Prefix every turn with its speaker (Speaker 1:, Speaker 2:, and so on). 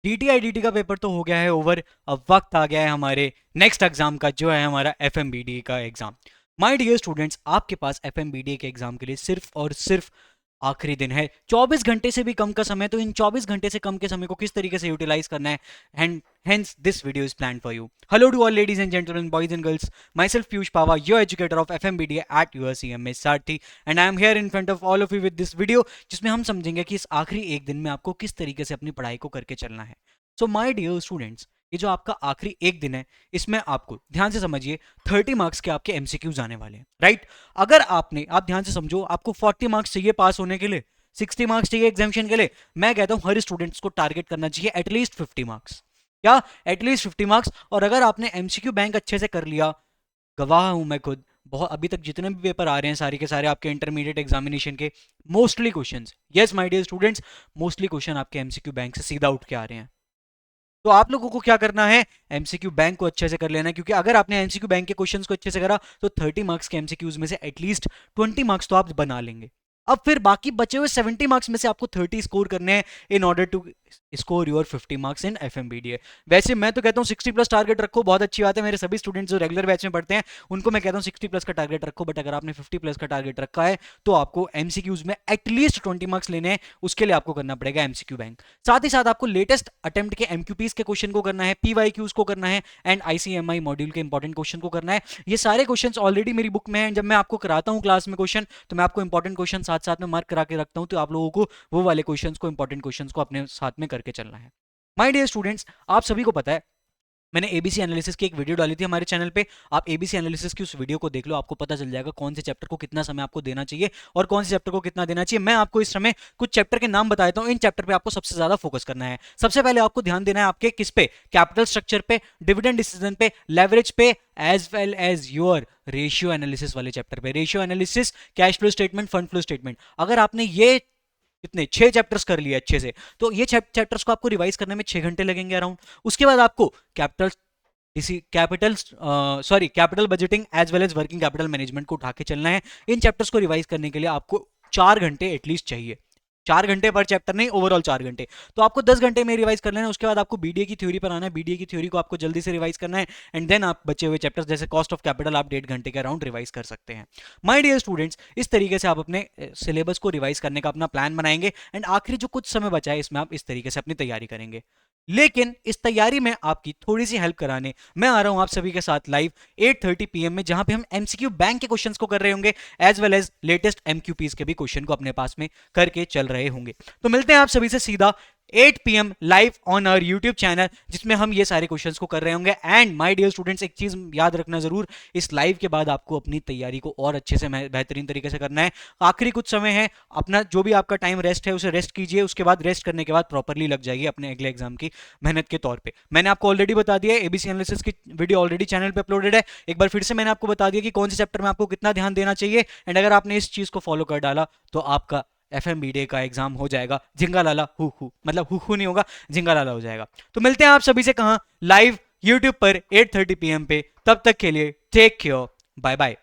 Speaker 1: DTI-DT का paper तो हो गया है ओवर। अब वक्त आ गया है हमारे नेक्स्ट एग्जाम का, जो है हमारा FMBDA का एग्जाम। माय डियर स्टूडेंट्स, आपके पास FMBDA के एग्जाम के लिए सिर्फ और सिर्फ आखिरी दिन है। 24 घंटे से भी कम का समय। तो इन 24 घंटे से कम के समय को किस तरीके से यूटिलाइज करना है, and hence this video is plan for you. Hello to all ladies and gentleman, boys and girls, my self Piyush Pawa, your educator of FMBDA at USCMA Sarathi, and I am here in front of all of you with this video, जिसमें हम समझेंगे कि इस आखिरी एक दिन में आपको किस तरीके से अपनी पढ़ाई को करके चलना है। सो माय डियर स्टूडेंट्स, ये जो आपका आखिरी एक दिन है, इसमें आपको ध्यान से समझिए 30 मार्क्स के आपके MCQs आने वाले हैं, राइट। अगर आप ध्यान से समझो, आपको 40 मार्क्स चाहिए पास होने के लिए, 60 मार्क्स चाहिए एग्जामिशन के लिए। मैं कहता हूं हर स्टूडेंट्स को टारगेट करना चाहिए एटलीस्ट 50 मार्क्स। क्या? At least 50 marks. और अगर आपने MCQ बैंक अच्छे से कर लिया, गवाह हूं मैं खुद, बहुत अभी तक जितने भी पेपर आ रहे हैं सारे के सारे आपके इंटरमीडिएट एग्जामिनेशन के, mostly questions, yes my dear students, mostly question आपके MCQ बैंक से सीधा उठ के आ रहे हैं। तो आप लोगों को क्या करना है, MCQ बैंक को अच्छे से कर लेना है, क्योंकि अगर आपने MCQ बैंक के क्वेश्चंस को अच्छे से करा तो 30 मार्क्स के MCQs में से एटलीस्ट 20 मार्क्स तो आप बना लेंगे। अब फिर बाकी बचे हुए 70 मार्क्स में से आपको 30 स्कोर करने हैं in order to score your 50 marks in FMBDA। वैसे मैं तो कहता हूँ 60 प्लस टारगेट रखो, बहुत अच्छी बात है। मेरे सभी स्टूडेंट्स जो रेगुलर बैच में पढ़ते हैं उनको मैं कहता हूँ 60 प्लस का टारगेट रखो, बट अगर आपने 50 प्लस का टारगेट रखा है तो आपको MCQs में एटलीस्ट 20 मार्क्स लेने हैं। उसके लिए आपको करना पड़ेगा MCQ बैंक। साथ ही साथ आपको लेटेस्ट अटेम्प्ट के MQPs के क्वेश्चन को करना है, PYQs को करना है, एंड ICMI मॉड्यूल के इंपॉर्टेंट क्वेश्चन को करना है। ये सारे क्वेश्चंस ऑलरेडी मेरी बुक में हैं। जब मैं आपको कराता हूँ क्लास में क्वेश्चन, तो मैं आपको इंपॉर्टेंट क्वेश्चन साथ साथ में मार्क करा के रखता हूँ, तो आप लोगों को वो वाले क्वेश्चंस को, इंपॉर्टेंट क्वेश्चंस को अपने साथ में करके चलना है। माय डियर स्टूडेंट्स, आप सभी को पता है मैंने ABC एनालिसिस की एक वीडियो डाली थी हमारे चैनल पे। आप ABC एनालिसिस की उस वीडियो को देख लो, आपको पता चल जाएगा कौन से चैप्टर को कितना समय आपको देना चाहिए और कौन से चैप्टर को कितना देना चाहिए। मैं आपको इस समय कुछ चैप्टर के नाम बता देता हूं। इन चैप्टर पे आपको सबसे ज्यादा फोकस करना है। सबसे पहले आपको ध्यान देना है आपके किस पे, कैपिटल स्ट्रक्चर पे, डिविडेंड डिसीजन पे, लेवरेज पे, as well as your ratio analysis वाले चैप्टर पे। Ratio analysis, cash flow statement, fund flow statement. अगर आपने ये कितने 6 चैप्टर्स कर लिए अच्छे से, तो ये चैप्टर्स को आपको रिवाइज करने में 6 घंटे लगेंगे अराउंड। उसके बाद आपको capital capital budgeting as well as working capital management को उठा के चलना है। इन चैप्टर्स को रिवाइज करने के लिए आपको 4 घंटे एटलीस्ट चाहिए। 4 घंटे पर चैप्टर नहीं, ओवरऑल 4 घंटे। तो आपको 10 घंटे में रिवाइज कर लेना है। उसके बाद आपको BDA की थ्योरी पर आना है। BDA की थ्योरी को आपको जल्दी से रिवाइज करना है, एंड देन आप बचे हुए चैप्टर्स जैसे कॉस्ट ऑफ कैपिटल आप 1.5 घंटे के अराउंड रिवाइज कर सकते हैं। माय डियर स्टूडेंट्स, इस तरीके से आप अपने सिलेबस को रिवाइज करने का अपना प्लान बनाएंगे, एंड आखिरी जो कुछ समय बचा है इसमें आप इस तरीके से अपनी तैयारी करेंगे। लेकिन इस तैयारी में आपकी थोड़ी सी हेल्प कराने मैं आ रहा हूं आप सभी के साथ लाइव 8:30 PM में, जहां पे हम MCQ बैंक के क्वेश्चंस को कर रहे होंगे, as well as latest MQPs के भी क्वेश्चन को अपने पास में करके चल रहे होंगे। तो मिलते हैं आप सभी से सीधा 8 PM live on our YouTube channel, जिसमें हम ये सारे क्वेश्चंस को कर रहे होंगे। एंड माय डियर स्टूडेंट्स, एक चीज याद रखना जरूर, इस लाइव के बाद आपको अपनी तैयारी को और अच्छे से बेहतरीन तरीके से करना है। आखिरी कुछ समय है, अपना जो भी आपका टाइम रेस्ट है उसे रेस्ट कीजिए। उसके बाद रेस्ट करने के बाद प्रॉपरली लग जाइए अपने अगले एग्जाम की मेहनत के तौर पे। मैंने आपको ऑलरेडी बता दिया है, ABC एनालिसिस की वीडियो ऑलरेडी चैनल पे अपलोडेड है। एक बार फिर से मैंने आपको बता दिया कि कौन से चैप्टर में आपको कितना ध्यान देना चाहिए, एंड अगर आपने इस चीज को फॉलो कर डाला तो आपका FMBDA का एग्जाम हो जाएगा झिंगा लाला हु हु, मतलब हु हु नहीं होगा, झिंगा लाला हो जाएगा। तो मिलते हैं आप सभी से कहां, लाइव YouTube पर 8:30 PM पे। तब तक के लिए टेक केयर, बाय बाय।